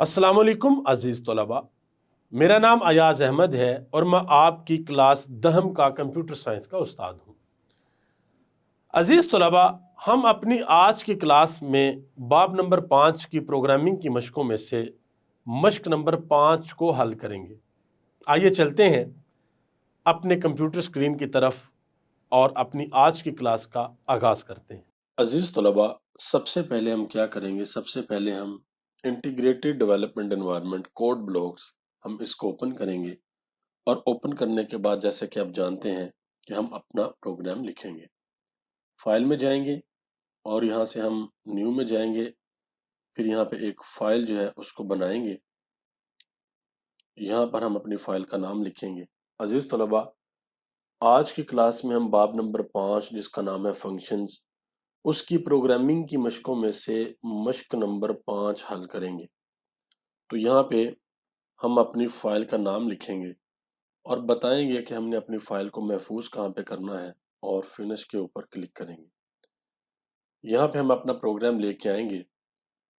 अस्सलाम वालेकुम अजीज़ तलबा, मेरा नाम अयाज अहमद है और मैं आपकी क्लास 10 का कंप्यूटर साइंस का उस्ताद हूँ। अजीज़ तलबा, हम अपनी आज की क्लास में बाब नंबर 5 की प्रोग्रामिंग की मशकों में से मश्क नंबर 5 को हल करेंगे। आइए चलते हैं अपने कंप्यूटर स्क्रीन की तरफ और अपनी आज की क्लास का आगाज़ करते हैं। अजीज़ तलबा, सबसे पहले हम क्या करेंगे, सबसे पहले हम integrated development environment code blocks हम इसको ओपन करेंगे और ओपन करने के बाद जैसे कि आप जानते हैं कि हम अपना प्रोग्राम लिखेंगे। फाइल में जाएंगे और यहाँ से हम न्यू में जाएंगे, फिर यहाँ पे एक फाइल जो है उसको बनाएंगे। यहाँ पर हम अपनी फाइल का नाम लिखेंगे। अजीज तलबा, आज की क्लास में हम बाब नंबर 5 जिसका नाम है फंक्शंस, उसकी प्रोग्रामिंग की मशकों में से मश्क नंबर 5 हल करेंगे। तो यहाँ पे हम अपनी फाइल का नाम लिखेंगे और बताएंगे कि हमने अपनी फाइल को महफूज कहाँ पे करना है और फिनिश के ऊपर क्लिक करेंगे। यहाँ पे हम अपना प्रोग्राम लेके आएंगे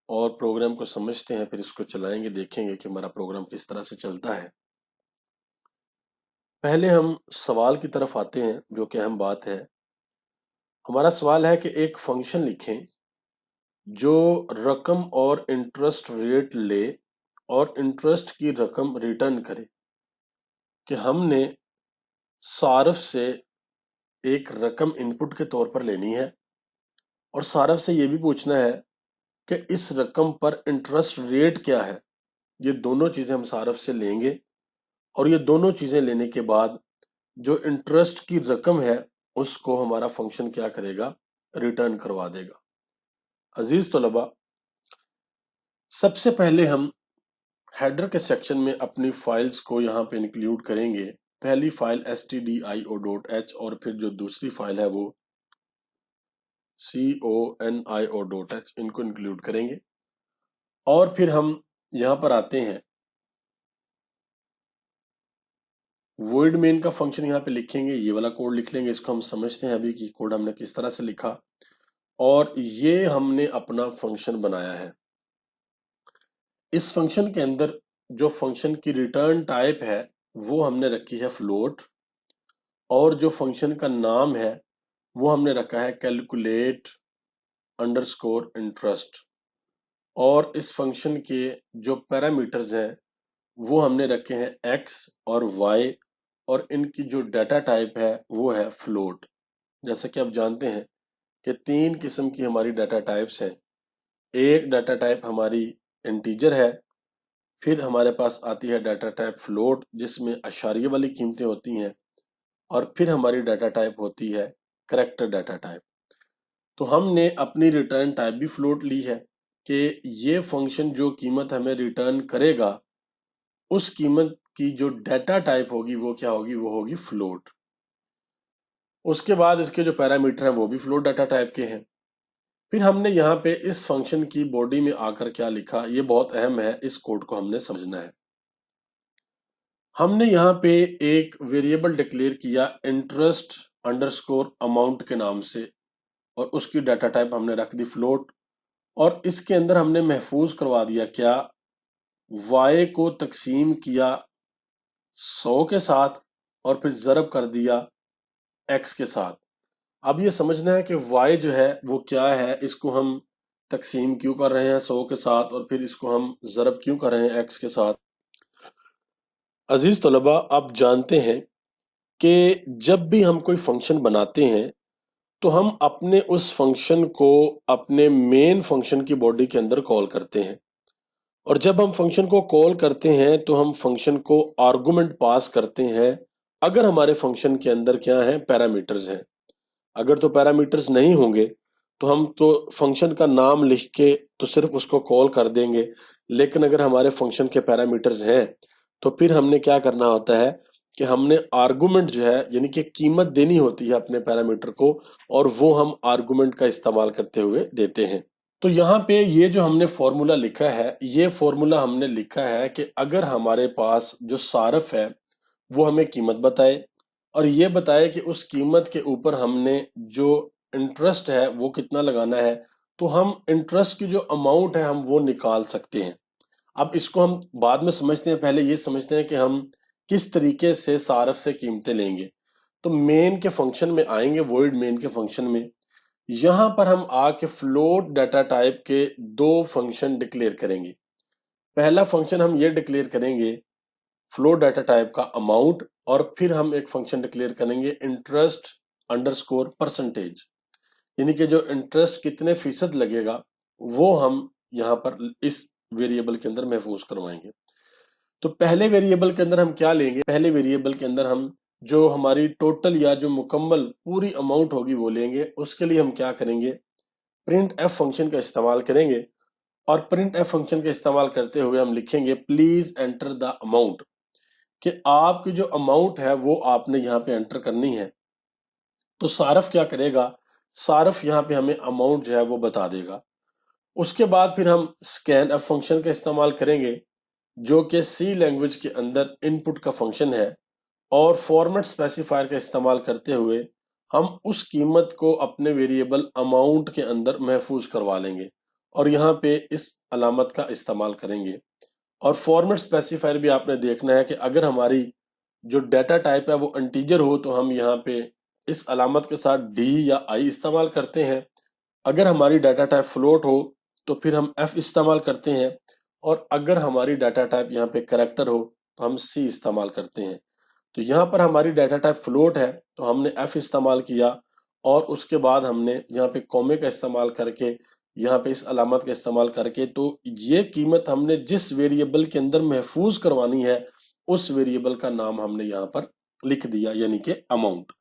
और प्रोग्राम को समझते हैं, फिर इसको चलाएंगे, देखेंगे कि हमारा प्रोग्राम किस तरह से चलता है। पहले हम सवाल की तरफ आते हैं, जो कि अहम बात है। हमारा सवाल है कि एक फंक्शन लिखें जो रकम और इंटरेस्ट रेट ले और इंटरेस्ट की रकम रिटर्न करे कि हमने सारफ से एक रकम इनपुट के तौर पर लेनी है और सारफ से ये भी पूछना है कि इस रकम पर इंटरेस्ट रेट क्या है। ये दोनों चीजें हम सारफ से लेंगे और ये दोनों चीजें लेने के बाद जो इंटरेस्ट की रकम है उसको हमारा फंक्शन क्या करेगा, रिटर्न करवा देगा। अजीज तलबा, सबसे पहले हम हेडर के सेक्शन में अपनी फाइल्स को यहाँ पे इंक्लूड करेंगे। पहली फाइल stdio.h और फिर जो दूसरी फाइल है वो conio.h, इनको इंक्लूड करेंगे। और फिर हम यहाँ पर आते हैं, वॉइड मेन का फंक्शन यहाँ पे लिखेंगे, ये वाला कोड लिख लेंगे। इसको हम समझते हैं अभी कि कोड हमने किस तरह से लिखा। और ये हमने अपना फंक्शन बनाया है। इस फंक्शन के अंदर जो फंक्शन की रिटर्न टाइप है वो हमने रखी है फ्लोट, और जो फंक्शन का नाम है वो हमने रखा है कैलकुलेट अंडरस्कोर इंटरेस्ट। और इस फंक्शन के जो पैरामीटर्स हैं वो हमने रखे हैं एक्स और वाई, और इनकी जो डाटा टाइप है वो है फ्लोट। जैसे कि आप जानते हैं कि 3 किस्म की हमारी डाटा टाइप्स हैं। एक डाटा टाइप हमारी इंटीजर है, फिर हमारे पास आती है डाटा टाइप फ्लोट जिसमें अशारिये वाली कीमतें होती हैं, और फिर हमारी डाटा टाइप होती है करैक्टर डाटा टाइप। तो हमने अपनी रिटर्न टाइप भी फ्लोट ली है कि ये फंक्शन जो कीमत हमें रिटर्न करेगा उस कीमत की जो डाटा टाइप होगी वो क्या होगी, वो होगी फ्लोट। उसके बाद इसके जो पैरामीटर हैं वो भी फ्लोट डाटा टाइप के हैं। फिर हमने यहाँ पे इस फंक्शन की बॉडी में आकर क्या लिखा, ये बहुत अहम है, इस कोड को हमने समझना है। हमने यहाँ पे एक वेरिएबल डिक्लेयर किया इंटरेस्ट अंडरस्कोर अमाउंट के नाम से, और उसकी डाटा टाइप हमने रख दी फ्लोट। और इसके अंदर हमने महफूज करवा दिया क्या, y को तकसीम किया 100 के साथ और फिर ज़रब कर दिया x के साथ। अब ये समझना है कि y जो है वो क्या है, इसको हम तकसीम क्यों कर रहे हैं 100 के साथ और फिर इसको हम ज़रब क्यों कर रहे हैं x के साथ। अजीज तलबा, आप जानते हैं कि जब भी हम कोई फंक्शन बनाते हैं तो हम अपने उस फंक्शन को अपने मेन फंक्शन की बॉडी के अंदर कॉल करते हैं, और जब हम फंक्शन को कॉल करते हैं तो हम फंक्शन को आर्गुमेंट पास करते हैं अगर हमारे फंक्शन के अंदर क्या है, पैरामीटर्स हैं। अगर तो पैरामीटर्स नहीं होंगे तो हम तो फंक्शन का नाम लिख के तो सिर्फ उसको कॉल कर देंगे, लेकिन अगर हमारे फंक्शन के पैरामीटर्स हैं तो फिर हमने क्या करना होता है कि हमने आर्गुमेंट जो है यानी कि कीमत देनी होती है अपने पैरामीटर को, और वो हम आर्गुमेंट का इस्तेमाल करते हुए देते हैं। तो यहाँ पे ये जो हमने फॉर्मूला लिखा है, ये फॉर्मूला हमने लिखा है कि अगर हमारे पास जो सारफ है वो हमें कीमत बताए और ये बताए कि उस कीमत के ऊपर हमने जो इंटरेस्ट है वो कितना लगाना है, तो हम इंटरेस्ट की जो अमाउंट है हम वो निकाल सकते हैं। अब इसको हम बाद में समझते हैं, पहले ये समझते हैं कि हम किस तरीके से सारफ से कीमतें लेंगे। तो मेन के फंक्शन में आएंगे, वॉइड मेन के फंक्शन में। यहां पर हम आके फ्लोट डाटा टाइप के दो फंक्शन डिक्लेयर करेंगे। पहला फंक्शन हम ये डिक्लेयर करेंगे फ्लोट डाटा टाइप का अमाउंट, और फिर हम एक फंक्शन डिक्लेयर करेंगे इंटरेस्ट अंडरस्कोर परसेंटेज, यानी कि जो इंटरेस्ट कितने फीसद लगेगा वो हम यहां पर इस वेरिएबल के अंदर महफूज करवाएंगे। तो पहले वेरिएबल के अंदर हम क्या लेंगे, पहले वेरिएबल के अंदर हम जो हमारी टोटल या जो मुकम्मल पूरी अमाउंट होगी वो लेंगे। उसके लिए हम क्या करेंगे, प्रिंट एफ फंक्शन का इस्तेमाल करेंगे, और प्रिंट एफ फंक्शन का इस्तेमाल करते हुए हम लिखेंगे प्लीज एंटर द अमाउंट, कि आपकी जो अमाउंट है वो आपने यहाँ पे एंटर करनी है। तो सारफ क्या करेगा, सारफ यहाँ पे हमें अमाउंट जो है वो बता देगा। उसके बाद फिर हम स्कैन एफ फंक्शन का इस्तेमाल करेंगे, जो कि सी लैंग्वेज के अंदर इनपुट का फंक्शन है, और फॉर्मेट स्पेसिफायर का इस्तेमाल करते हुए हम उस कीमत को अपने वेरिएबल अमाउंट के अंदर महफूज करवा लेंगे, और यहाँ पे इस अलामत का इस्तेमाल करेंगे। और फॉर्मेट स्पेसिफायर भी आपने देखना है कि अगर हमारी जो डाटा टाइप है वो इंटीजर हो तो हम यहाँ पे इस अलामत के साथ डी या आई इस्तेमाल करते हैं। अगर हमारी डाटा टाइप फ्लोट हो तो फिर हम एफ इस्तेमाल करते हैं, और अगर हमारी डाटा टाइप यहाँ पे कैरेक्टर हो तो हम सी इस्तेमाल करते हैं। तो यहाँ पर हमारी डाटा टाइप फ्लोट है तो हमने एफ इस्तेमाल किया, और उसके बाद हमने यहाँ पे कॉमे का इस्तेमाल करके, यहाँ पे इस अलामत का इस्तेमाल करके, तो ये कीमत हमने जिस वेरिएबल के अंदर महफूज करवानी है उस वेरिएबल का नाम हमने यहाँ पर लिख दिया, यानी कि अमाउंट।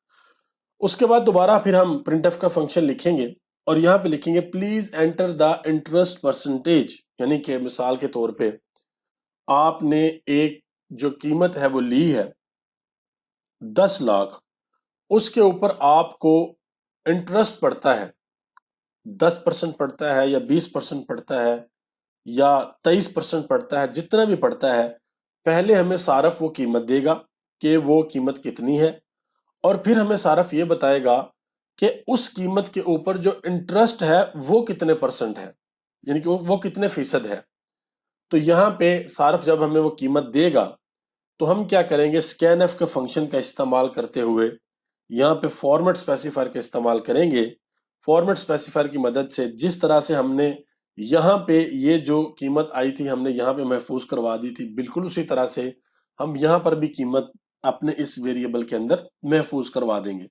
उसके बाद दोबारा फिर हम प्रिंटफ का फंक्शन लिखेंगे, और यहाँ पे लिखेंगे please enter the interest percentage, यानी कि मिसाल के तौर पे आपने एक जो कीमत है वो ली है 10 लाख, उसके ऊपर आपको इंटरेस्ट पड़ता है 10% पड़ता है, या 20% पड़ता है, या 23% पड़ता है, जितना भी पड़ता है, पहले हमें सारफ वो कीमत देगा कि वो कीमत कितनी है, और फिर हमें सारफ ये बताएगा कि उस कीमत के ऊपर जो इंटरेस्ट है वो कितने परसेंट है, यानी कि वो कितने फीसद है। तो यहाँ पे सारफ जब हमें वो कीमत देगा तो हम क्या करेंगे, स्कैन एफ के फंक्शन का इस्तेमाल करते हुए यहाँ पे फॉर्मेट स्पेसिफायर का इस्तेमाल करेंगे। फॉर्मेट स्पेसिफायर की मदद से जिस तरह से हमने यहाँ पे ये जो कीमत आई थी हमने यहाँ पे महफूज करवा दी थी, बिल्कुल उसी तरह से हम यहाँ पर भी कीमत अपने इस वेरिएबल के अंदर महफूज करवा देंगे।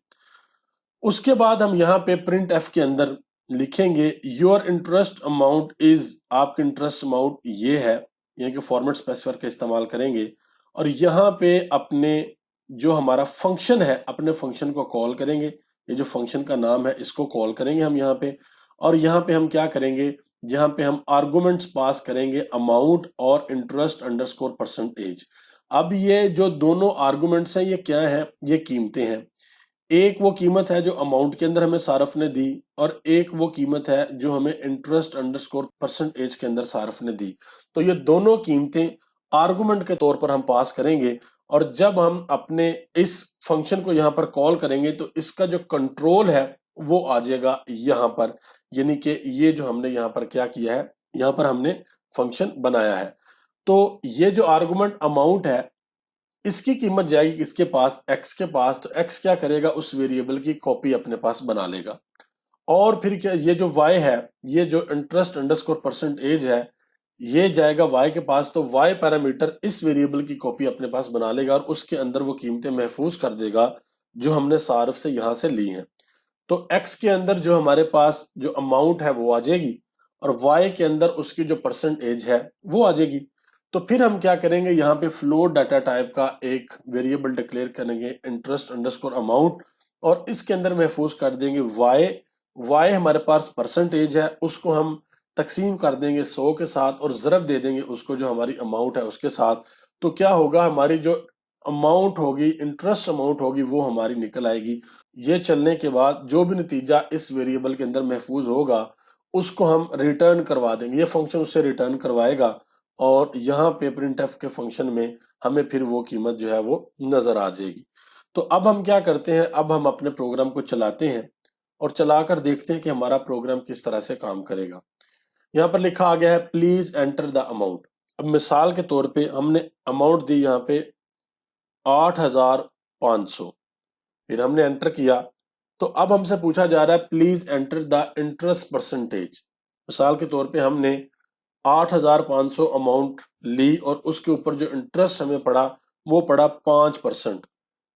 उसके बाद हम यहाँ पे प्रिंट एफ के अंदर लिखेंगे योर इंटरेस्ट अमाउंट इज, आपका इंटरेस्ट अमाउंट ये है, यानी कि फॉर्मेट स्पेसिफायर का इस्तेमाल करेंगे, और यहाँ पे अपने जो हमारा फंक्शन है अपने फंक्शन को कॉल करेंगे। ये जो फंक्शन का नाम है इसको कॉल करेंगे हम यहाँ पे, और यहाँ पे हम क्या करेंगे, यहाँ पे हम आर्गुमेंट्स पास करेंगे अमाउंट और इंटरेस्ट अंडरस्कोर परसेंटेज। अब ये जो दोनों आर्गुमेंट्स हैं ये क्या है, ये कीमतें हैं। एक वो कीमत है जो अमाउंट के अंदर हमें सारफ ने दी, और एक वो कीमत है जो हमें इंटरेस्ट अंडरस्कोर परसेंटेज के अंदर सारफ ने दी। तो ये दोनों कीमतें आर्गुमेंट के तौर पर हम पास करेंगे, और जब हम अपने इस फंक्शन को यहाँ पर कॉल करेंगे तो इसका जो कंट्रोल है वो आ जाएगा यहाँ पर, यानी कि ये जो हमने यहाँ पर क्या किया है, यहाँ पर हमने फंक्शन बनाया है। तो ये जो आर्गुमेंट अमाउंट है इसकी कीमत जाएगी किसके पास, x के पास। तो x क्या करेगा, उस वेरिएबल की कॉपी अपने पास बना लेगा, और फिर क्या, ये जो y है, ये जो इंटरेस्ट अंडरस्कोर परसेंटेज है, ये जाएगा y के पास। तो y पैरामीटर इस वेरिएबल की कॉपी अपने पास बना लेगा, और उसके अंदर वो कीमतें महफूज कर देगा जो हमने सारफ से यहां से ली हैं। तो x के अंदर जो हमारे पास जो अमाउंट है वो आ जाएगी, और y के अंदर उसकी जो परसेंटेज है वो आ जाएगी। तो फिर हम क्या करेंगे, यहाँ पे फ्लोट डाटा टाइप का एक वेरिएबल डिक्लेयर करेंगे इंटरेस्ट अंडरस्कोर अमाउंट, और इसके अंदर महफूज कर देंगे y हमारे पास परसेंटेज है, उसको हम तकसीम कर देंगे 100 के साथ, और ज़रब दे देंगे उसको जो हमारी अमाउंट है उसके साथ। तो क्या होगा, हमारी जो अमाउंट होगी, इंटरेस्ट अमाउंट होगी, वो हमारी निकल आएगी। ये चलने के बाद जो भी नतीजा इस वेरिएबल के अंदर महफूज होगा उसको हम रिटर्न करवा देंगे, ये फंक्शन उससे रिटर्न करवाएगा, और यहाँ पे प्रिंटफ के फंक्शन में हमें फिर वो कीमत जो है वो नजर आ जाएगी। तो अब हम क्या करते हैं, अब हम अपने प्रोग्राम को चलाते हैं और चलाकर देखते हैं कि हमारा प्रोग्राम किस तरह से काम करेगा। यहाँ पर लिखा आ गया है प्लीज एंटर द अमाउंट। اب مثال کے طور پہ ہم نے اماؤنٹ دی یہاں پہ 8,500، پھر ہم نے انٹر کیا تو اب ہم سے پوچھا جا رہا ہے please enter the interest percentage. مثال کے طور پہ ہم نے 8,500 اماؤنٹ لی اور اس کے اوپر جو انٹرسٹ ہمیں پڑا وہ پڑا 5%،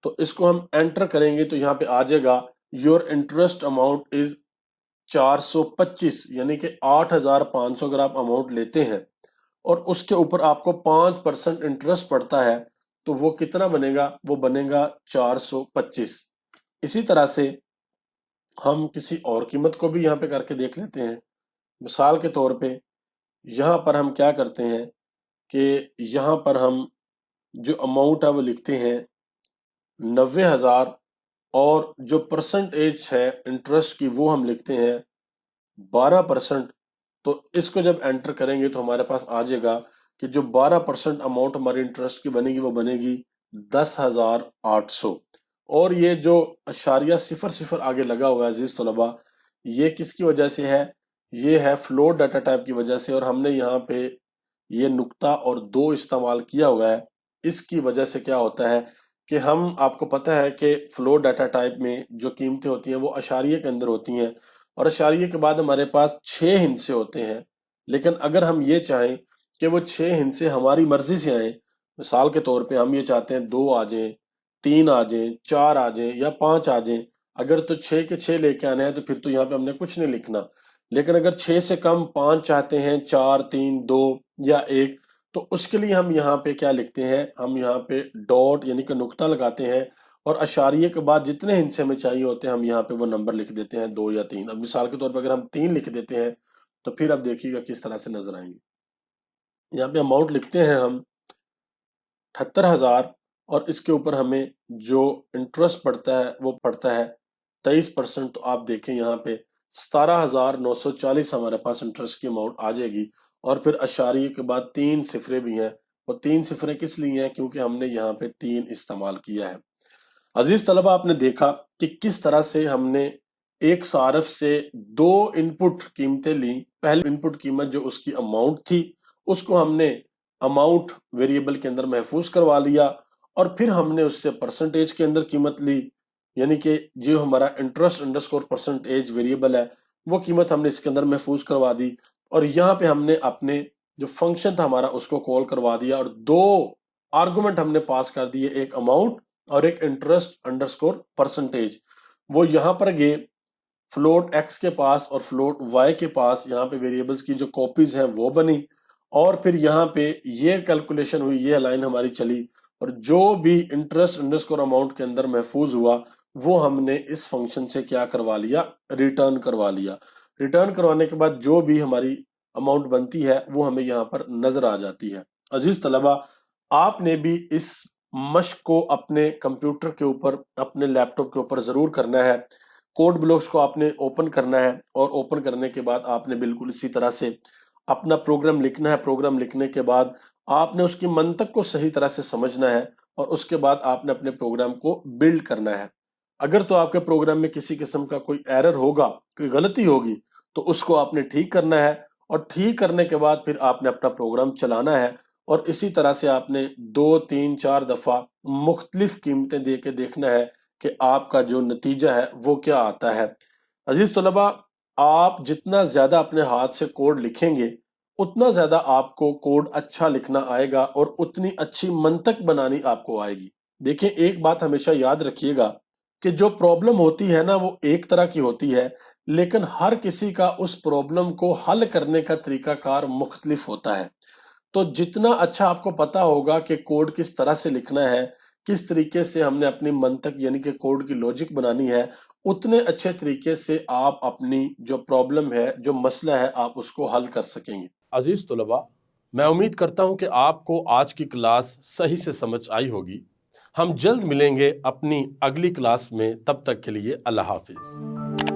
تو اس کو ہم انٹر کریں گے تو یہاں پہ آ جائے گا یور انٹرسٹ اماؤنٹ از 425، یعنی کہ 8,500 اگر آپ اماؤنٹ لیتے ہیں اور اس کے اوپر آپ کو 5% انٹرسٹ پڑتا ہے تو وہ کتنا بنے گا؟ وہ بنے گا 425۔ اسی طرح سے ہم کسی اور قیمت کو بھی یہاں پہ کر کے دیکھ لیتے ہیں۔ مثال کے طور پہ یہاں پر ہم کیا کرتے ہیں کہ یہاں پر ہم جو اماؤنٹ ہے وہ لکھتے ہیں 90,000 اور جو پرسنٹیج ہے انٹرسٹ کی وہ ہم لکھتے ہیں 12%۔ تو اس کو جب انٹر کریں گے تو ہمارے پاس آ جائے گا کہ جو 12% اماؤنٹ ہماری انٹرسٹ کی بنے گی وہ بنے گی 10,800۔ اور یہ جو اشاریہ 00 آگے لگا ہوا ہے عزیز طلبہ، یہ کس کی وجہ سے ہے؟ یہ ہے فلوٹ ڈیٹا ٹائپ کی وجہ سے، اور ہم نے یہاں پہ یہ نقطہ اور 2 استعمال کیا ہوا ہے۔ اس کی وجہ سے کیا ہوتا ہے کہ ہم، آپ کو پتہ ہے کہ فلوٹ ڈیٹا ٹائپ میں جو قیمتیں ہوتی ہیں وہ اشاریہ کے اندر ہوتی ہیں، اور اشاریہ کے بعد ہمارے پاس 6 ہندسے ہوتے ہیں۔ لیکن اگر ہم یہ چاہیں کہ وہ 6 ہندسے ہماری مرضی سے آئیں، مثال کے طور پہ ہم یہ چاہتے ہیں 2 آ جائیں، 3 آ جائیں، 4 آ جائیں یا 5 آ جائیں، اگر تو 6 کے 6 لے کے آنے ہیں تو پھر تو یہاں پہ ہم نے کچھ نہیں لکھنا۔ لیکن اگر 6 سے کم 5 چاہتے ہیں، 4، 3، 2 یا 1، تو اس کے لیے ہم یہاں پہ کیا لکھتے ہیں؟ ہم یہاں پہ ڈاٹ یعنی کہ نقطہ لگاتے ہیں، اور اشاریہ کے بعد جتنے ہندسے ہمیں چاہیے ہوتے ہیں ہم یہاں پہ وہ نمبر لکھ دیتے ہیں، 2 یا 3۔ اب مثال کے طور پہ اگر ہم 3 لکھ دیتے ہیں تو پھر اب دیکھیے گا کس طرح سے نظر آئیں گے۔ یہاں پہ اماؤنٹ لکھتے ہیں ہم 78,000، اور اس کے اوپر ہمیں جو انٹرسٹ پڑتا ہے وہ پڑتا ہے 23%۔ تو آپ دیکھیں یہاں پہ 17,940 ہمارے پاس انٹرسٹ کی اماؤنٹ آ جائے گی، اور پھر اشاریہ کے بعد 3 صفریں بھی ہیں۔ وہ 3 صفریں کس لیے ہیں؟ کیونکہ ہم نے یہاں پہ 3 استعمال کیا ہے۔ عزیز طلبہ، آپ نے دیکھا کہ کس طرح سے ہم نے ایک صارف سے 2 انپٹ قیمتیں لی۔ پہلی انپٹ قیمت جو اس کی اماؤنٹ تھی اس کو ہم نے اماؤنٹ ویریبل کے اندر محفوظ کروا لیا، اور پھر ہم نے اس سے پرسنٹیج کے اندر قیمت لی، یعنی کہ جو ہمارا انٹرسٹ انڈرسکور پرسنٹیج ویریبل ہے وہ قیمت ہم نے اس کے اندر محفوظ کروا دی، اور یہاں پہ ہم نے اپنے جو فنکشن تھا ہمارا اس کو کال کروا دیا، اور 2 آرگومنٹ ہم نے پاس کر دیے، ایک اماؤنٹ اور ایک انٹرسٹ انڈرسکور پرسنٹیج۔ وہ یہاں پر گئے فلوٹ ایکس کے پاس اور فلوٹ وائی کے پاس، یہاں پہ ویریبلز کی جو کاپیز ہیں وہ بنی، اور پھر یہاں پہ یہ کیلکولیشن ہوئی، یہ لائن ہماری چلی، اور جو بھی انٹرسٹ انڈرسکور اماؤنٹ کے اندر محفوظ ہوا وہ ہم نے اس فنکشن سے کیا کروا لیا؟ ریٹرن کروا لیا۔ ریٹرن کروانے کے بعد جو بھی ہماری اماؤنٹ بنتی ہے وہ ہمیں یہاں پر نظر آ جاتی ہے۔ عزیز طلبہ، آپ نے بھی اس مشق کو اپنے کمپیوٹر کے اوپر، اپنے لیپ ٹاپ کے اوپر ضرور کرنا ہے۔ کوڈ بلاکس کو آپ نے اوپن کرنا ہے، اور اوپن کرنے کے بعد آپ نے بالکل اسی طرح سے اپنا پروگرام لکھنا ہے۔ پروگرام لکھنے کے بعد آپ نے اس کی منطق کو صحیح طرح سے سمجھنا ہے، اور اس کے بعد آپ نے اپنے پروگرام کو بلڈ کرنا ہے۔ اگر تو آپ کے پروگرام میں کسی قسم کا کوئی ایرر ہوگا، کوئی غلطی ہوگی، تو اس کو آپ نے ٹھیک کرنا ہے، اور ٹھیک کرنے کے بعد پھر آپ نے اپنا پروگرام چلانا ہے، اور اسی طرح سے آپ نے 2، 3، 4 دفعہ مختلف قیمتیں دے کے دیکھنا ہے کہ آپ کا جو نتیجہ ہے وہ کیا آتا ہے۔ عزیز طلبہ، آپ جتنا زیادہ اپنے ہاتھ سے کوڈ لکھیں گے اتنا زیادہ آپ کو کوڈ اچھا لکھنا آئے گا، اور اتنی اچھی منطق بنانی آپ کو آئے گی۔ دیکھیں، ایک بات ہمیشہ یاد رکھیے گا کہ جو پرابلم ہوتی ہے نا وہ ایک طرح کی ہوتی ہے، لیکن ہر کسی کا اس پرابلم کو حل کرنے کا طریقہ کار مختلف ہوتا ہے۔ تو جتنا اچھا آپ کو پتا ہوگا کہ کوڈ کس طرح سے لکھنا ہے، کس طریقے سے ہم نے اپنی منطق یعنی کہ کوڈ کی لوجک بنانی ہے، اتنے اچھے طریقے سے آپ اپنی جو پرابلم ہے، جو مسئلہ ہے، آپ اس کو حل کر سکیں گے۔ عزیز طلباء، میں امید کرتا ہوں کہ آپ کو آج کی کلاس صحیح سے سمجھ آئی ہوگی۔ ہم جلد ملیں گے اپنی اگلی کلاس میں، تب تک کے لیے اللہ حافظ۔